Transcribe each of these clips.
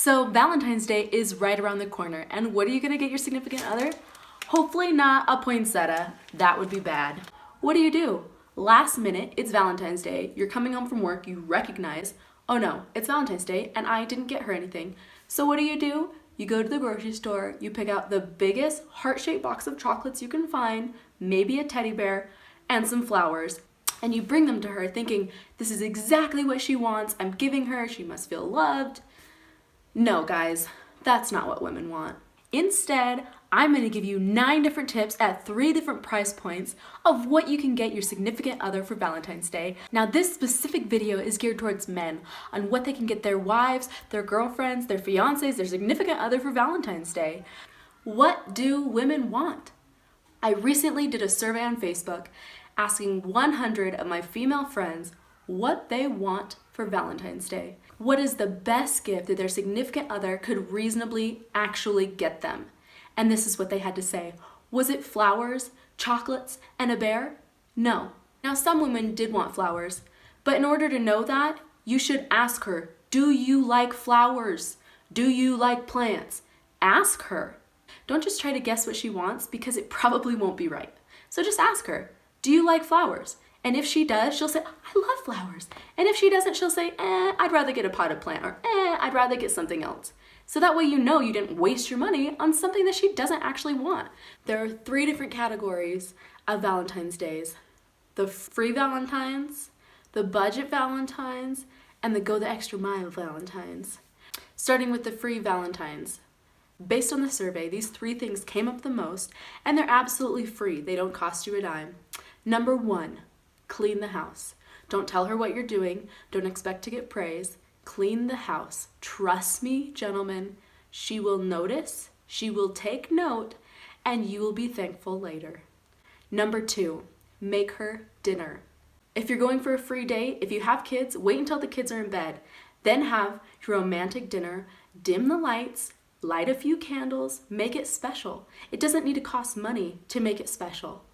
So Valentine's Day is right around the corner, and what are you gonna get your significant other? Hopefully not a poinsettia. That would be bad. What do? Last minute, it's Valentine's Day, you're coming home from work, you recognize, oh no, it's Valentine's Day and I didn't get her anything. So what do? You go to the grocery store, you pick out the biggest heart-shaped box of chocolates you can find, maybe a teddy bear, and some flowers. And you bring them to her thinking, this is exactly what she wants, I'm giving her, she must feel loved. No, guys, that's not what women want. Instead, I'm going to give you 9 different tips at 3 different price points of what you can get your significant other for Valentine's Day. Now, this specific video is geared towards men on what they can get their wives, their girlfriends, their fiancés, their significant other for Valentine's Day. What do women want? I recently did a survey on Facebook asking 100 of my female friends what they want for Valentine's Day. What is the best gift that their significant other could reasonably actually get them? And this is what they had to say. Was it flowers, chocolates, and a bear? No. Now, some women did want flowers, but in order to know that, you should ask her, do you like flowers? Do you like plants? Ask her. Don't just try to guess what she wants because it probably won't be right. So just ask her, do you like flowers? And if she does, she'll say, I love flowers. And if she doesn't, she'll say, I'd rather get a potted plant, or I'd rather get something else. So that way you know you didn't waste your money on something that she doesn't actually want. There are 3 different categories of Valentine's Days. The free Valentines, the budget Valentines, and the go the extra mile Valentines. Starting with the free Valentines. Based on the survey, these 3 things came up the most, and they're absolutely free. They don't cost you a dime. Number 1, clean the house. Don't tell her what you're doing. Don't expect to get praise. Clean the house. Trust me, gentlemen, she will notice, she will take note, and you will be thankful later. Number 2, make her dinner. If you're going for a free date, if you have kids, wait until the kids are in bed. Then have your romantic dinner, dim the lights, light a few candles, make it special. It doesn't need to cost money to make it special.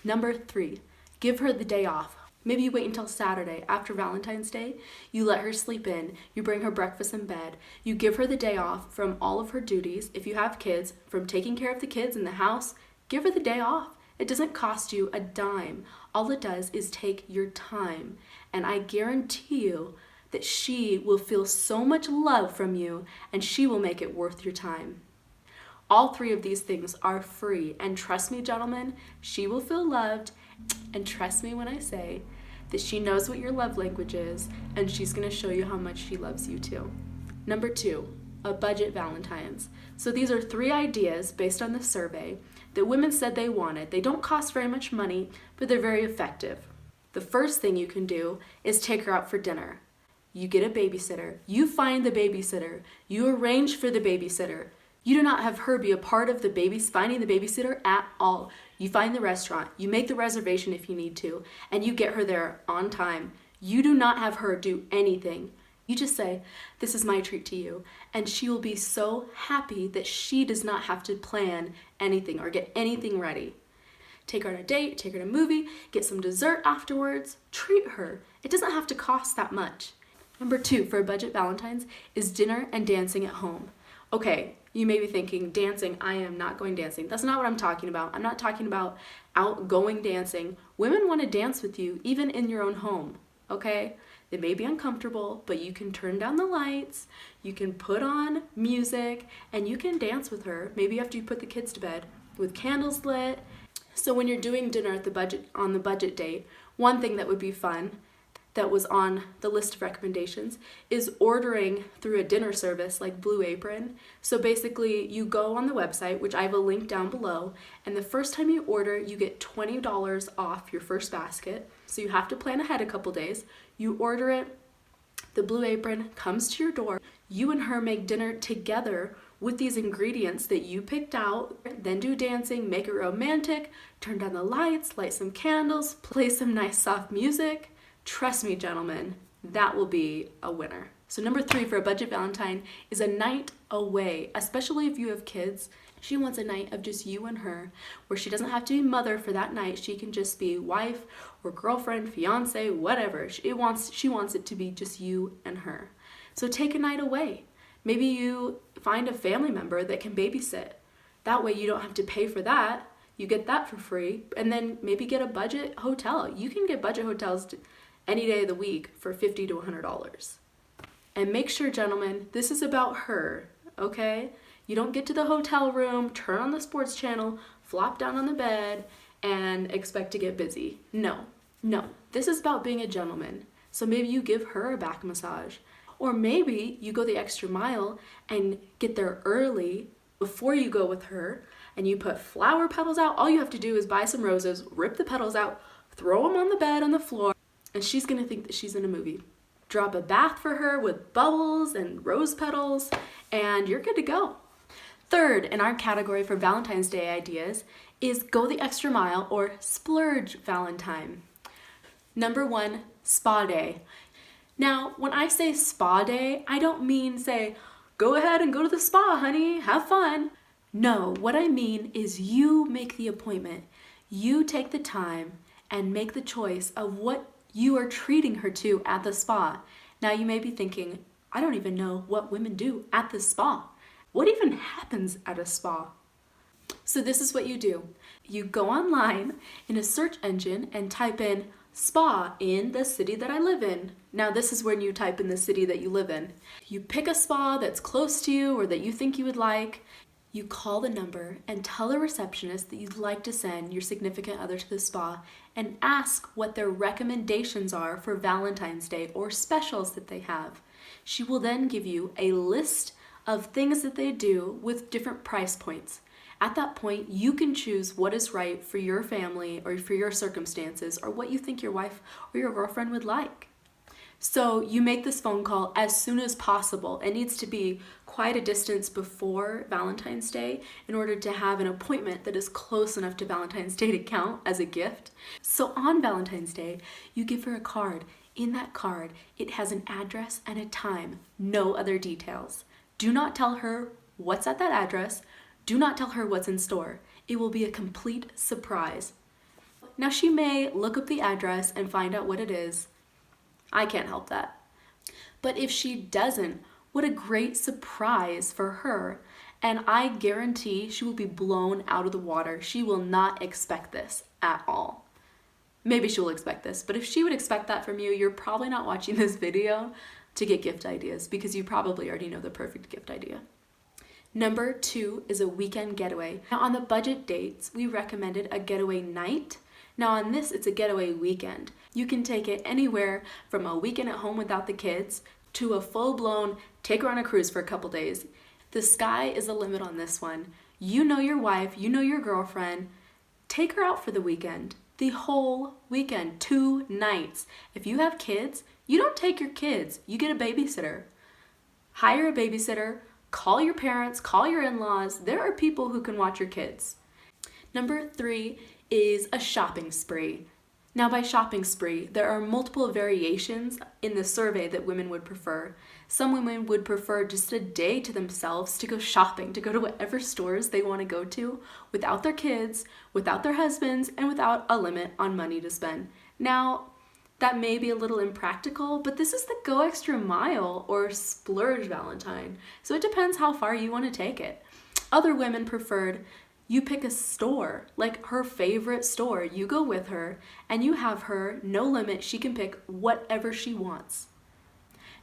Number 3, give her the day off. Maybe you wait until Saturday after Valentine's Day, you let her sleep in, you bring her breakfast in bed, you give her the day off from all of her duties. If you have kids, from taking care of the kids in the house, give her the day off. It doesn't cost you a dime. All it does is take your time. And I guarantee you that she will feel so much love from you and she will make it worth your time. All 3 of these things are free, and trust me, gentlemen, she will feel loved, and trust me when I say that she knows what your love language is, and she's going to show you how much she loves you too. Number 2, a budget Valentine's. So these are 3 ideas based on the survey that women said they wanted. They don't cost very much money, but they're very effective. The first thing you can do is take her out for dinner. You get a babysitter, you find the babysitter, you arrange for the babysitter. You do not have her be a part of finding the babysitter at all. You find the restaurant, you make the reservation if you need to, and you get her there on time. You do not have her do anything. You just say, this is my treat to you. And she will be so happy that she does not have to plan anything or get anything ready. Take her on a date, take her to a movie, get some dessert afterwards, treat her. It doesn't have to cost that much. Number 2 for a budget Valentine's is dinner and dancing at home. Okay, you may be thinking, dancing, I am not going dancing. That's not what I'm talking about. I'm not talking about outgoing dancing. Women want to dance with you, even in your own home, okay? They may be uncomfortable, but you can turn down the lights, you can put on music, and you can dance with her, maybe after you put the kids to bed, with candles lit. So when you're doing dinner on the budget date, one thing that would be fun that was on the list of recommendations is ordering through a dinner service like Blue Apron. So basically you go on the website, which I have a link down below, and the first time you order, you get $20 off your first basket. So you have to plan ahead a couple days. You order it, the Blue Apron comes to your door, you and her make dinner together with these ingredients that you picked out, then do dancing, make it romantic, turn down the lights, light some candles, play some nice soft music. Trust me, gentlemen, that will be a winner. So number 3 for a budget Valentine is a night away, especially if you have kids. She wants a night of just you and her, where she doesn't have to be mother for that night. She can just be wife or girlfriend, fiance, whatever. She wants it to be just you and her. So take a night away. Maybe you find a family member that can babysit. That way you don't have to pay for that. You get that for free. And then maybe get a budget hotel. You can get budget hotels any day of the week for $50 to $100. And make sure, gentlemen, this is about her, okay? You don't get to the hotel room, turn on the sports channel, flop down on the bed, and expect to get busy. No. This is about being a gentleman. So maybe you give her a back massage. Or maybe you go the extra mile and get there early before you go with her, and you put flower petals out. All you have to do is buy some roses, rip the petals out, throw them on the bed on the floor, and she's gonna think that she's in a movie. Drop a bath for her with bubbles and rose petals, and you're good to go. Third in our category for Valentine's Day ideas is go the extra mile or splurge Valentine. Number 1, spa day. Now, when I say spa day, I don't mean say, go ahead and go to the spa, honey, have fun. No, what I mean is you make the appointment. You take the time and make the choice of what you are treating her to at the spa. Now, you may be thinking, I don't even know what women do at the spa. What even happens at a spa? So this is what you do. You go online in a search engine and type in spa in the city that I live in. Now this is when you type in the city that you live in. You pick a spa that's close to you or that you think you would like. You call the number and tell the receptionist that you'd like to send your significant other to the spa and ask what their recommendations are for Valentine's Day or specials that they have. She will then give you a list of things that they do with different price points. At that point, you can choose what is right for your family or for your circumstances or what you think your wife or your girlfriend would like. So you make this phone call as soon as possible. It needs to be quite a distance before Valentine's Day in order to have an appointment that is close enough to Valentine's Day to count as a gift. So on Valentine's Day, you give her a card. In that card, it has an address and a time, no other details. Do not tell her what's at that address. Do not tell her what's in store. It will be a complete surprise. Now she may look up the address and find out what it is. I can't help that. But if she doesn't, what a great surprise for her. And I guarantee she will be blown out of the water. She will not expect this at all. Maybe she will expect this, but if she would expect that from you, you're probably not watching this video to get gift ideas because you probably already know the perfect gift idea. Number 2 is a weekend getaway. Now on the budget dates, we recommended a getaway night. Now on this, it's a getaway weekend. You can take it anywhere from a weekend at home without the kids to a full-blown take her on a cruise for a couple days. The sky is the limit on this one. You know your wife, you know your girlfriend. Take her out for the weekend. The whole weekend, 2 nights. If you have kids, you don't take your kids. You get a babysitter. Hire a babysitter. Call your parents, call your in-laws. There are people who can watch your kids. Number 3 is a shopping spree. Now by shopping spree, there are multiple variations in the survey that women would prefer. Some women would prefer just a day to themselves to go shopping, to go to whatever stores they want to go to without their kids, without their husbands, and without a limit on money to spend. Now, that may be a little impractical, but this is the go extra mile or splurge Valentine. So it depends how far you want to take it. Other women preferred you pick a store, like her favorite store. You go with her and you have her, no limit, she can pick whatever she wants.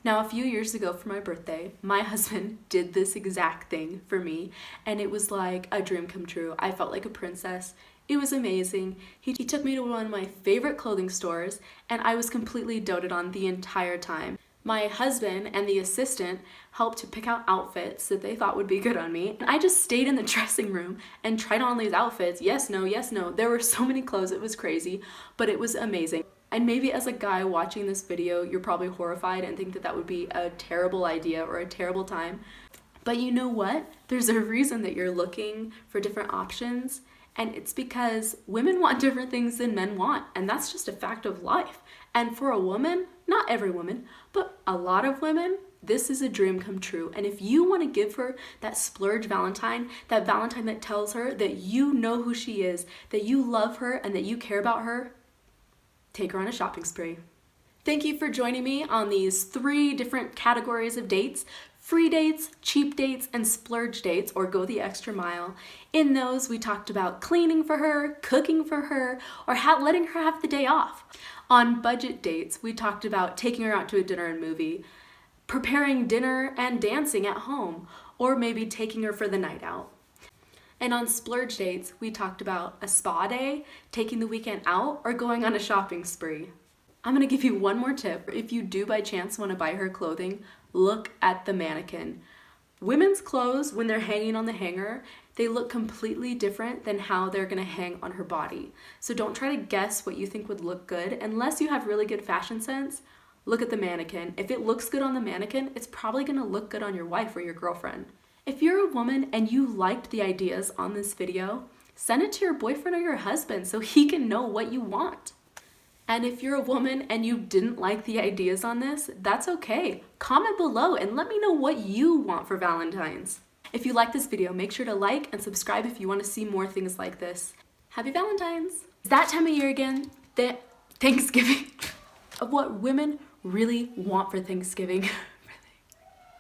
Now, a few years ago for my birthday, my husband did this exact thing for me, and it was like a dream come true. I felt like a princess. It was amazing. He took me to one of my favorite clothing stores, and I was completely doted on the entire time. My husband and the assistant helped to pick out outfits that they thought would be good on me. And I just stayed in the dressing room and tried on these outfits. Yes, no, yes, no. There were so many clothes, it was crazy, but it was amazing. And maybe as a guy watching this video, you're probably horrified and think that that would be a terrible idea or a terrible time. But you know what? There's a reason that you're looking for different options. And it's because women want different things than men want. And that's just a fact of life. And for a woman, not every woman, but a lot of women, this is a dream come true. And if you want to give her that splurge Valentine, that Valentine that tells her that you know who she is, that you love her and that you care about her, take her on a shopping spree. Thank you for joining me on these 3 different categories of dates free dates, cheap dates, and splurge dates, or go the extra mile. In those, we talked about cleaning for her, cooking for her, or letting her have the day off. On budget dates, we talked about taking her out to a dinner and movie, preparing dinner and dancing at home, or maybe taking her for the night out. And on splurge dates, we talked about a spa day, taking the weekend out, or going on a shopping spree. I'm gonna give you one more tip. If you do by chance wanna buy her clothing, look at the mannequin. Women's clothes, when they're hanging on the hanger, they look completely different than how they're gonna hang on her body. So don't try to guess what you think would look good. Unless you have really good fashion sense, look at the mannequin. If it looks good on the mannequin, it's probably gonna look good on your wife or your girlfriend. If you're a woman and you liked the ideas on this video, send it to your boyfriend or your husband so he can know what you want. And if you're a woman and you didn't like the ideas on this, that's okay. Comment below and let me know what you want for Valentine's. If you like this video, make sure to like and subscribe if you want to see more things like this. Happy Valentine's! It's that time of year again, Thanksgiving, of what women really want for Thanksgiving.